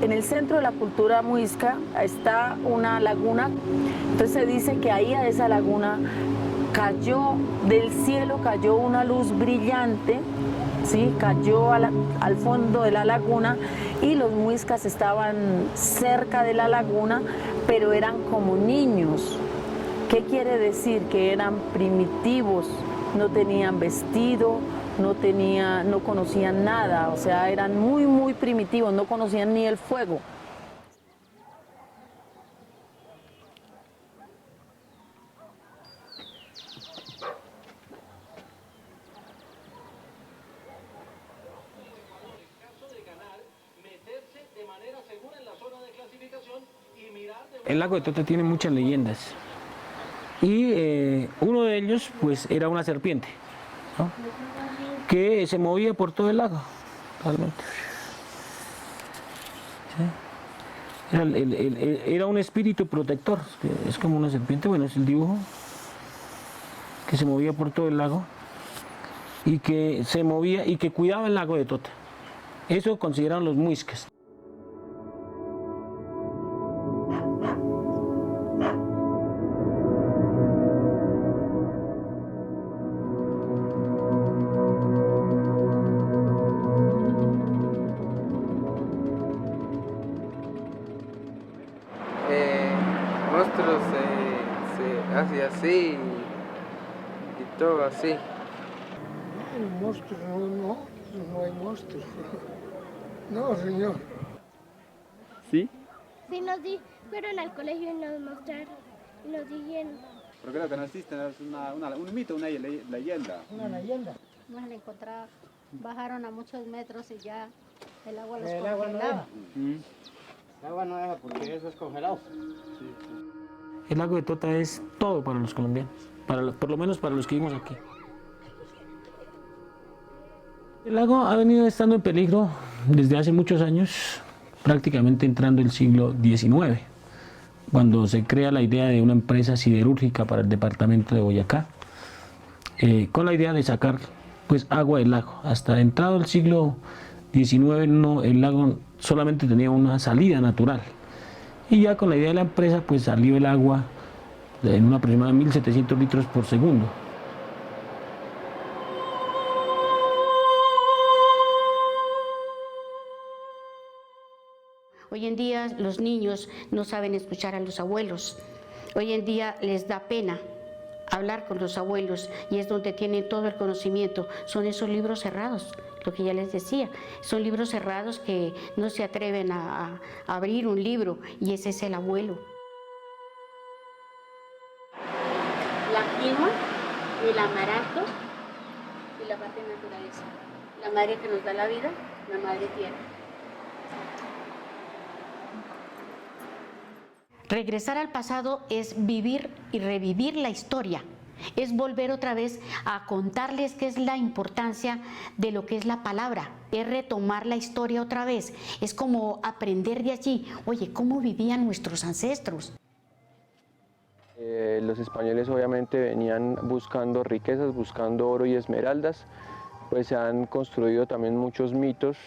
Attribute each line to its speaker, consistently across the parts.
Speaker 1: En el centro de la cultura muisca está una laguna, entonces se dice que ahí a esa laguna cayó del cielo, cayó una luz brillante, ¿sí? Cayó al fondo de la laguna y los muiscas estaban cerca de la laguna, pero eran como niños. ¿Qué quiere decir? Que eran primitivos, no tenían vestido, no conocían nada, o sea, eran muy primitivos, no conocían ni el fuego.
Speaker 2: El lago de Tota tiene muchas leyendas y uno de ellos pues era una serpiente, ¿no?, que se movía por todo el lago, realmente. ¿Sí? Era un espíritu protector, es como una serpiente, bueno, es el dibujo, que se movía por todo el lago y que se movía y que cuidaba el lago de Tota. Eso consideran los muiscas.
Speaker 3: Monstruos se hace así y todo así.
Speaker 4: Monstruos, no hay monstruos. No, señor.
Speaker 5: ¿Sí?
Speaker 6: Sí, fueron al colegio y nos mostraron, y nos dijeron.
Speaker 5: Porque lo que no existe es un mito, una leyenda.
Speaker 4: Una leyenda.
Speaker 7: No se la encontraba. Bajaron a muchos metros y ya el agua los
Speaker 4: El agua no
Speaker 7: congelaba.
Speaker 4: El agua no deja porque eso es congelado.
Speaker 2: El lago de Tota es todo para los colombianos, por lo menos para los que vivimos aquí. El lago ha venido estando en peligro desde hace muchos años, prácticamente entrando el siglo XIX, cuando se crea la idea de una empresa siderúrgica para el departamento de Boyacá, con la idea de sacar pues agua del lago. Hasta entrado el siglo XIX el lago solamente tenía una salida natural. Y ya con la idea de la empresa, pues salió el agua en un aproximado de 1.700 litros por segundo.
Speaker 7: Hoy en día los niños no saben escuchar a los abuelos. Hoy en día les da pena hablar con los abuelos y es donde tienen todo el conocimiento. Son esos libros cerrados, lo que ya les decía. Son libros cerrados que no se atreven a abrir un libro y ese es el abuelo. La quinoa, el amaranto y la parte de naturaleza. La madre que nos da la vida, la madre tierra. Regresar al pasado es vivir y revivir la historia, es volver otra vez a contarles qué es la importancia de lo que es la palabra, es retomar la historia otra vez, es como aprender de allí, oye, ¿cómo vivían nuestros ancestros?
Speaker 3: Los españoles obviamente venían buscando riquezas, buscando oro y esmeraldas, pues se han construido también muchos mitos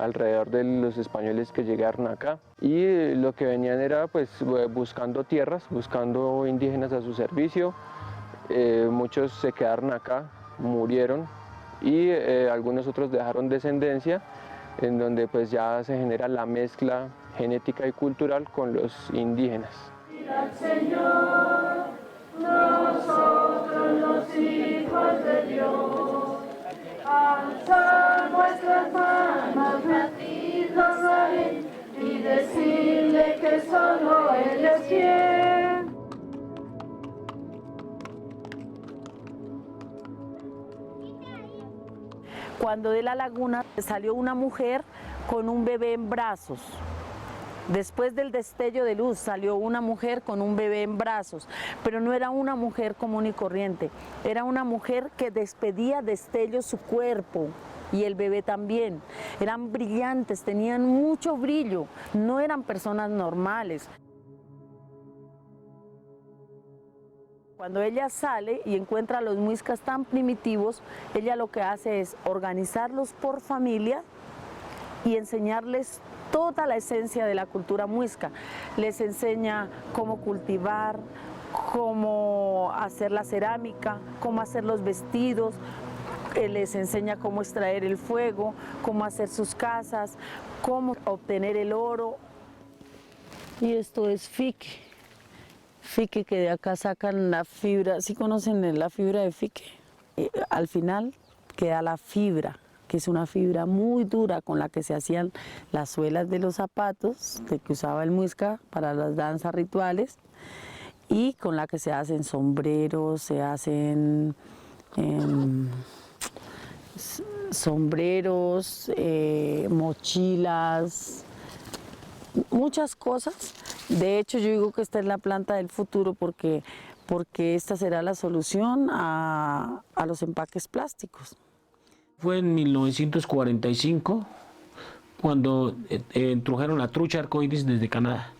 Speaker 3: alrededor de los españoles que llegaron acá y lo que venían era pues buscando tierras, buscando indígenas a su servicio. Muchos se quedaron acá, murieron y algunos otros dejaron descendencia en donde pues ya se genera la mezcla genética y cultural con los indígenas.
Speaker 8: Al Señor, nosotros los hijos de Dios. Alzar nuestras manos, rendirnos a Él y decirle que solo Él es fiel.
Speaker 1: Cuando de la laguna salió una mujer con un bebé en brazos. Después del destello de luz salió una mujer con un bebé en brazos, pero no era una mujer común y corriente, era una mujer que despedía destellos su cuerpo y el bebé también. Eran brillantes, tenían mucho brillo, no eran personas normales. Cuando ella sale y encuentra a los muiscas tan primitivos, ella lo que hace es organizarlos por familia y enseñarles toda la esencia de la cultura muisca. Les enseña cómo cultivar, cómo hacer la cerámica, cómo hacer los vestidos, les enseña cómo extraer el fuego, cómo hacer sus casas, cómo obtener el oro. Y esto es fique. Fique, que de acá sacan la fibra. ¿Sí conocen la fibra de fique? Al final queda la fibra, que es una fibra muy dura con la que se hacían las suelas de los zapatos que usaba el muisca para las danzas rituales, y con la que se hacen sombreros, se hacen sombreros, mochilas, muchas cosas. De hecho, yo digo que esta es la planta del futuro porque esta será la solución a los empaques plásticos.
Speaker 2: Fue en 1945 cuando introdujeron la trucha arcoíris desde Canadá.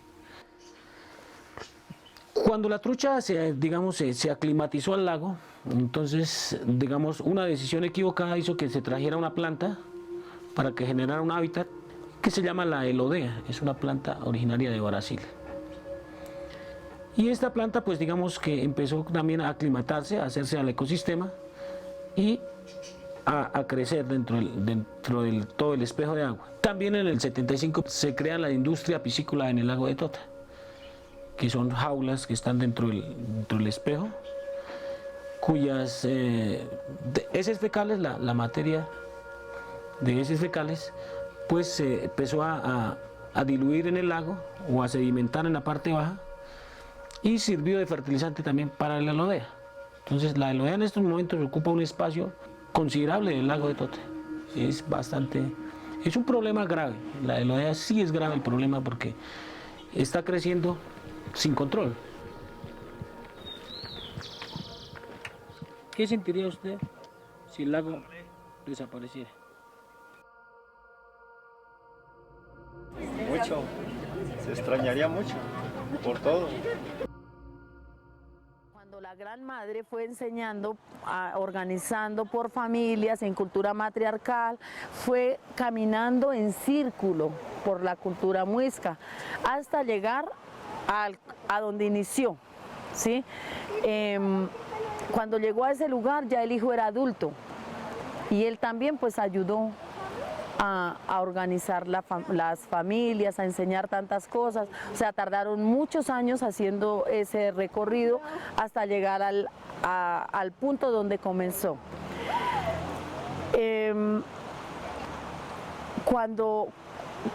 Speaker 2: Cuando la trucha se aclimatizó al lago, entonces, digamos, una decisión equivocada hizo que se trajera una planta para que generara un hábitat que se llama la elodea. Es una planta originaria de Brasil. Y esta planta, pues digamos que empezó también a aclimatarse, a hacerse al ecosistema y a crecer dentro del todo el espejo de agua. También en el 75 se crea la industria piscícola en el lago de Tota, que son jaulas que están dentro del espejo, cuyas heces fecales, la materia de heces fecales, pues se empezó a diluir en el lago o a sedimentar en la parte baja, y sirvió de fertilizante también para la elodea. Entonces la elodea en estos momentos ocupa un espacio considerable del lago de Tota. Es un problema grave. La elodea sí es grave el problema porque está creciendo sin control. ¿Qué sentiría usted si el lago desapareciera?
Speaker 9: Mucho, se extrañaría mucho, por todo.
Speaker 1: Cuando la Gran Madre fue enseñando, organizando por familias en cultura matriarcal, fue caminando en círculo por la cultura muisca hasta llegar a donde inició, ¿sí? Cuando llegó a ese lugar ya el hijo era adulto y él también pues ayudó a organizar las familias, a enseñar tantas cosas. O sea, tardaron muchos años haciendo ese recorrido hasta llegar al punto donde comenzó.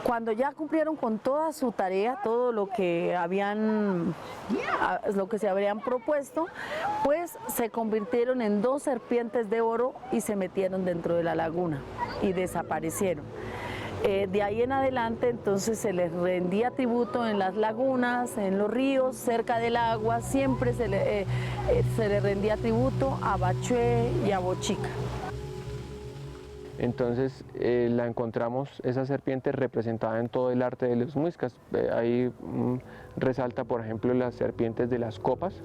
Speaker 1: Cuando ya cumplieron con toda su tarea, todo lo que se habrían propuesto, pues se convirtieron en 2 serpientes de oro y se metieron dentro de la laguna y desaparecieron. De ahí en adelante entonces se les rendía tributo en las lagunas, en los ríos, cerca del agua, siempre se le rendía tributo a Bachué y a Bochica.
Speaker 3: Entonces la encontramos, esa serpiente representada en todo el arte de los muiscas. Ahí resalta, por ejemplo, las serpientes de las copas.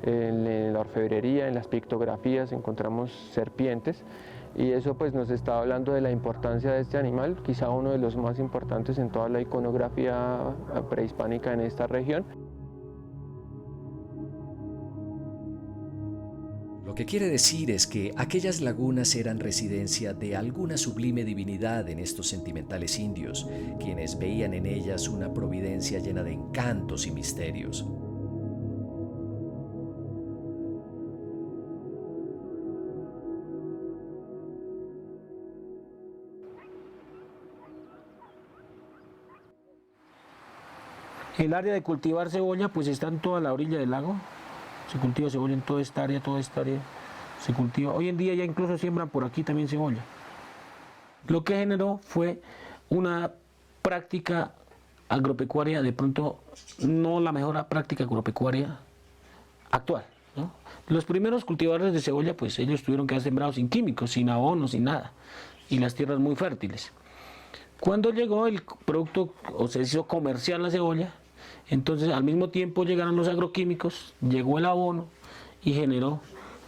Speaker 3: En la orfebrería, en las pictografías encontramos serpientes, y eso pues nos está hablando de la importancia de este animal, quizá uno de los más importantes en toda la iconografía prehispánica en esta región.
Speaker 10: Lo que quiere decir es que aquellas lagunas eran residencia de alguna sublime divinidad en estos sentimentales indios, quienes veían en ellas una providencia llena de encantos y misterios.
Speaker 2: El área de cultivar cebolla pues está en toda la orilla del lago. Se cultiva cebolla en toda esta área se cultiva. Hoy en día ya incluso siembran por aquí también cebolla. Lo que generó fue una práctica agropecuaria, de pronto no la mejor práctica agropecuaria actual, ¿no? Los primeros cultivadores de cebolla, pues ellos tuvieron que haber sembrado sin químicos, sin abono, sin nada, y las tierras muy fértiles. Cuando llegó el producto, o se hizo comercial la cebolla, entonces al mismo tiempo llegaron los agroquímicos, llegó el abono y generó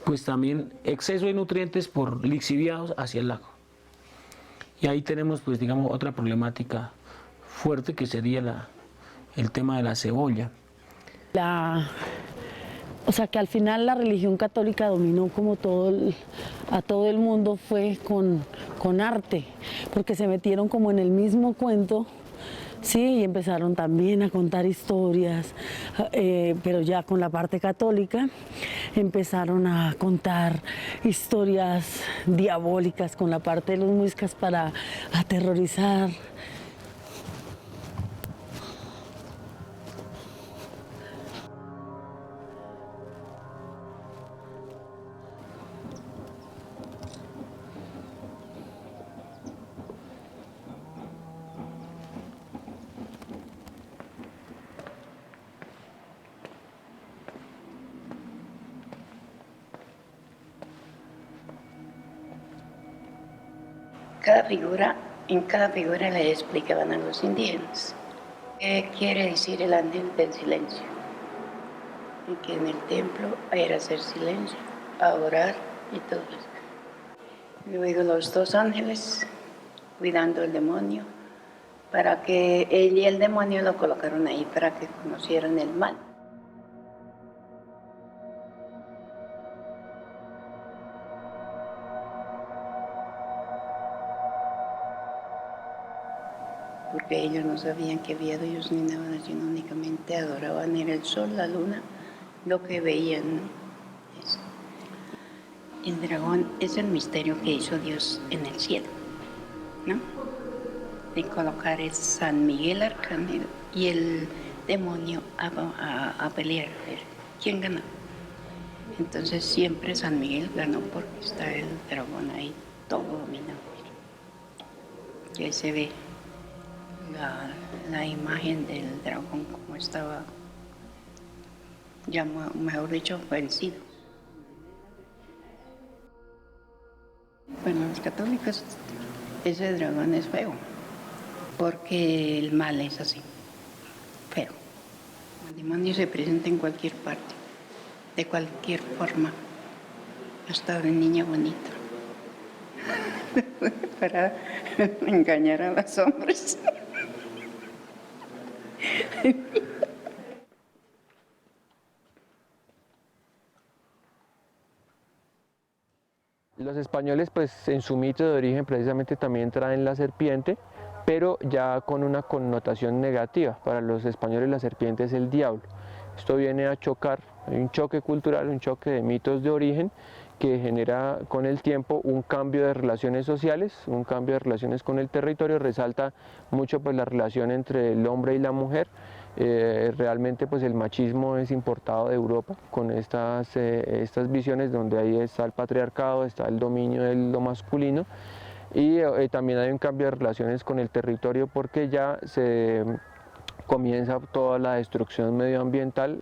Speaker 2: pues también exceso de nutrientes por lixiviados hacia el lago. Y ahí tenemos pues digamos otra problemática fuerte que sería el tema de la cebolla.
Speaker 1: O sea que al final la religión católica dominó como a todo el mundo fue con arte, porque se metieron como en el mismo cuento, sí, y empezaron también a contar historias, pero ya con la parte católica empezaron a contar historias diabólicas con la parte de los muiscas para aterrorizar.
Speaker 11: En cada figura le explicaban a los indígenas qué quiere decir el ángel del silencio. Y que en el templo era hacer silencio, a orar y todo eso. Luego los dos ángeles cuidando al demonio, para que él y el demonio lo colocaron ahí para que conocieran el mal. Porque ellos no sabían que había Dios ni nada, sino únicamente adoraban era el sol, la luna, lo que veían, ¿no? Eso. El dragón es el misterio que hizo Dios en el cielo, ¿no? De colocar el San Miguel Arcángel y el demonio a pelear, a ver quién ganó. Entonces siempre San Miguel ganó porque está el dragón ahí, todo dominado. Y ahí se ve la imagen del dragón como estaba, ya mejor dicho, vencido. Bueno, los católicos, ese dragón es feo, porque el mal es así, feo. El demonio se presenta en cualquier parte, de cualquier forma, hasta de niña bonita, para engañar a los hombres.
Speaker 3: Los españoles, pues en su mito de origen precisamente también traen la serpiente, pero ya con una connotación negativa. Para los españoles la serpiente es el diablo. Esto viene a chocar, hay un choque cultural, un choque de mitos de origen que genera con el tiempo un cambio de relaciones sociales, un cambio de relaciones con el territorio, resalta mucho pues la relación entre el hombre y la mujer. Realmente pues el machismo es importado de Europa con estas visiones donde ahí está el patriarcado, está el dominio de lo masculino y también hay un cambio de relaciones con el territorio porque ya se comienza toda la destrucción medioambiental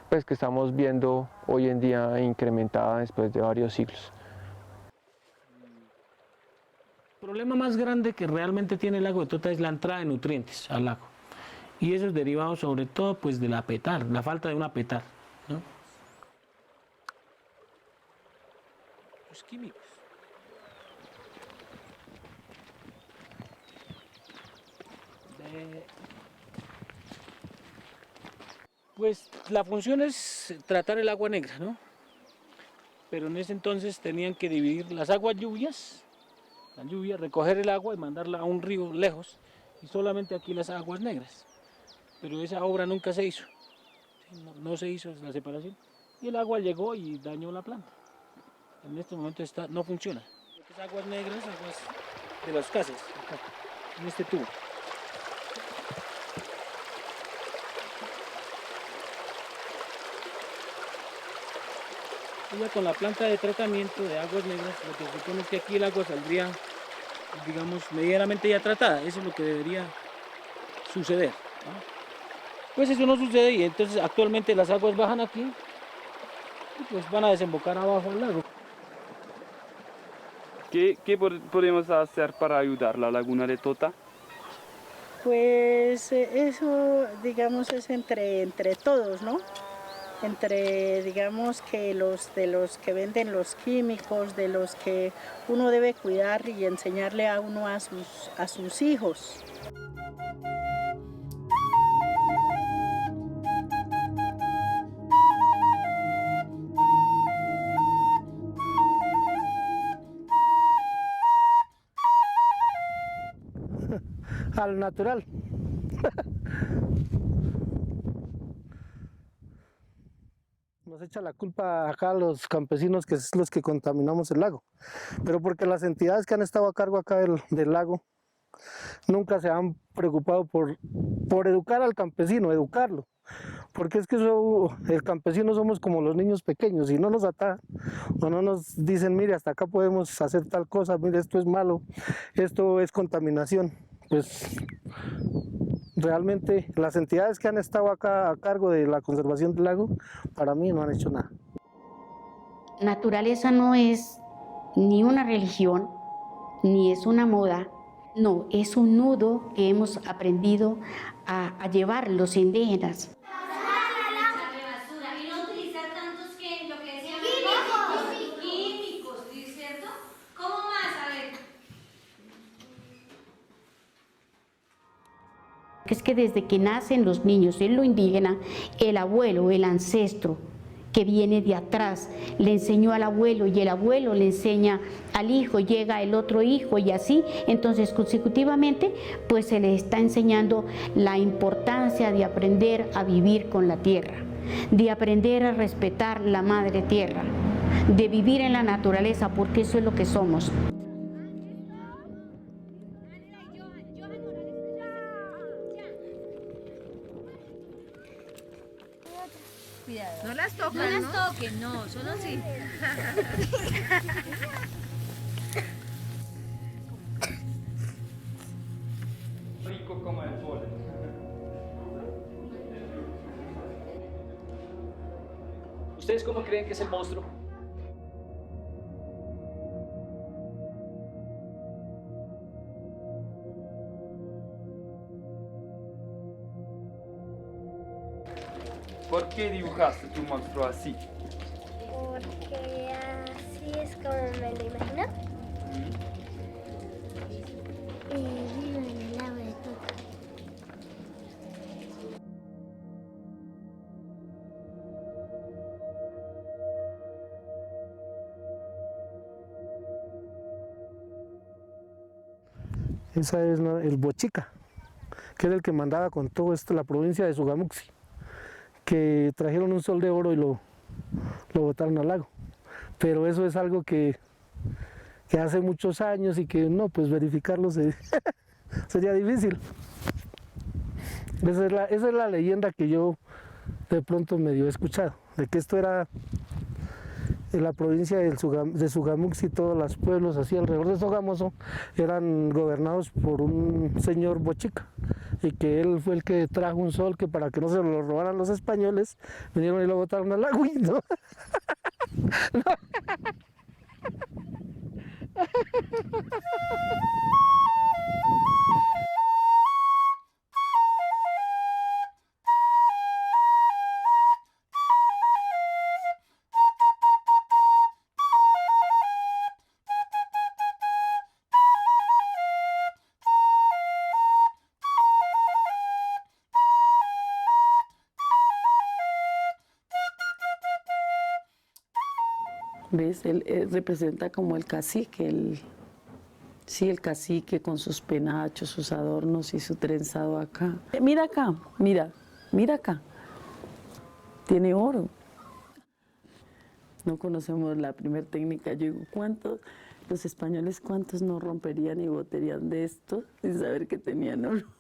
Speaker 3: pues que estamos viendo hoy en día incrementada después de varios siglos.
Speaker 2: El problema más grande que realmente tiene el lago de Tota es la entrada de nutrientes al lago. Y eso es derivado sobre todo pues de la petar, la falta de una petar, ¿no? Los químicos. Pues la función es tratar el agua negra, ¿no? Pero en ese entonces tenían que dividir las aguas lluvias, la lluvia, recoger el agua y mandarla a un río lejos, y solamente aquí las aguas negras. Pero esa obra nunca se hizo, no se hizo la separación, y el agua llegó y dañó la planta. En este momento no funciona. Estas aguas negras, aguas de las casas, acá, en este tubo. Y ya con la planta de tratamiento de aguas negras, lo que se supone es que aquí el agua saldría, digamos, medianamente ya tratada. Eso es lo que debería suceder, ¿no? Pues eso no sucede y entonces actualmente las aguas bajan aquí y pues van a desembocar abajo al lago.
Speaker 12: ¿Qué podemos hacer para ayudar a la laguna de Tota?
Speaker 13: Pues eso, digamos, es entre todos, ¿no? Entre, digamos, que de los que venden los químicos, de los que uno debe cuidar y enseñarle a uno a sus hijos.
Speaker 14: al natural. Nos echa la culpa acá a los campesinos, que es los que contaminamos el lago, pero porque las entidades que han estado a cargo acá del lago nunca se han preocupado por educar al campesino, educarlo, porque es que el campesino somos como los niños pequeños, y no nos atacan o no nos dicen, mire, hasta acá podemos hacer tal cosa, mire, esto es malo, esto es contaminación. Pues realmente las entidades que han estado acá a cargo de la conservación del lago, para mí no han hecho nada.
Speaker 7: Naturaleza no es ni una religión, ni es una moda, no, es un nudo que hemos aprendido a llevar los indígenas. Es que desde que nacen los niños en lo indígena, el abuelo, el ancestro que viene de atrás, le enseñó al abuelo y el abuelo le enseña al hijo, llega el otro hijo y así, entonces consecutivamente pues se le está enseñando la importancia de aprender a vivir con la tierra, de aprender a respetar la madre tierra, de vivir en la naturaleza, porque eso es lo que somos.
Speaker 15: No las toquen, no las toquen, no, solo sí.
Speaker 12: Rico como el polen.
Speaker 16: ¿Ustedes cómo creen que es el monstruo?
Speaker 12: ¿Por qué dibujaste tu monstruo así?
Speaker 6: Porque así es como me lo imagino. Y vive en el lago de Tuca.
Speaker 14: Esa es el Bochica, que era el que mandaba con todo esto la provincia de Sogamuxi, que trajeron un sol de oro y lo botaron al lago. Pero eso es algo que hace muchos años y que no, pues verificarlo sería difícil. Esa es la leyenda que yo de pronto medio he escuchado, de que esto era en la provincia de Sogamuxi, todos los pueblos así alrededor de Sogamoso eran gobernados por un señor Bochica, y que él fue el que trajo un sol que para que no se lo robaran los españoles, vinieron y lo botaron al lago, ¿no? No.
Speaker 1: ¿Ves? Él representa como el cacique, el cacique con sus penachos, sus adornos y su trenzado acá. Mira acá, mira acá. Tiene oro. No conocemos la primera técnica. Yo digo, los españoles cuántos no romperían y boterían de esto sin saber que tenían oro?